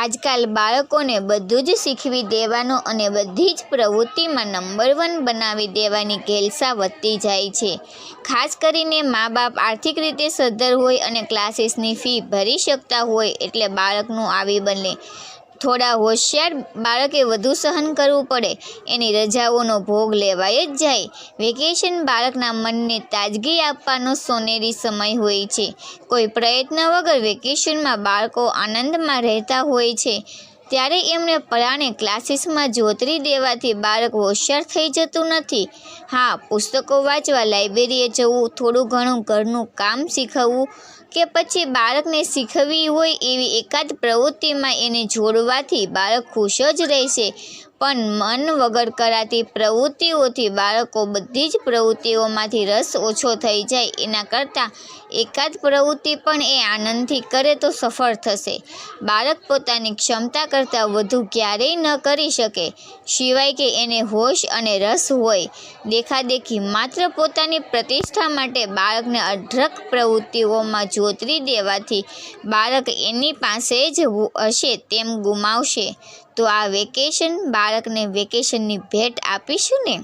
આજકાલ બાળકોને બધું જ શીખવી દેવાનું અને બધી જ પ્રવૃત્તિમાં નંબર 1 બનાવી દેવાની ઘેલસા વધતી જાય છે। ખાસ કરીને મા બાપ આર્થિક રીતે સદ્ધર હોય અને ક્લાસીસની ફી ભરી શકતા હોય એટલે બાળકનું આવી બને। થોડા હોશિયાર બાળકે વધુ સહન કરવું પડે, એની રજાઓનો ભોગ લેવાય જ જાય। વેકેશન બાળકના મનને તાજગી આપવાનો સોનેરી સમય હોય છે। કોઈ પ્રયત્ન વગર વેકેશનમાં બાળકો આનંદમાં રહેતા હોય છે, ત્યારે એમને પરાણે ક્લાસીસમાં જોતરી દેવાથી બાળક હોશિયાર થઈ જતું નથી। હા, પુસ્તકો વાંચવા, લાઇબ્રેરીએ જવું, થોડું ઘણું ઘરનું કામ શીખવવું કે પછી બાળકને શીખવી હોય એવી એકાદ પ્રવૃત્તિમાં એને જોડવાથી બાળક ખુશ જ રહેશે। પણ મન વગર કરાતી પ્રવૃત્તિઓથી બાળકો બધી જ પ્રવૃત્તિઓમાંથી રસ ઓછો થઈ જાય એના કરતાં એકાદ પ્રવૃત્તિ પણ એ આનંદથી કરે તો સફળ થશે। બાળક પોતાની ક્ષમતા કરતાં વધુ ક્યારેય ન કરી શકે, સિવાય કે એને હોશ અને રસ હોય। દેખાદેખી માત્ર પોતાની પ્રતિષ્ઠા માટે બાળકને અઢળક પ્રવૃત્તિઓમાં જોતરી દેવાથી બાળક એની પાસે જ હશે તેમ ગુમાવશે। તો આ વેકેશન બાળકને વેકેશનની ભેટ આપીશું ને।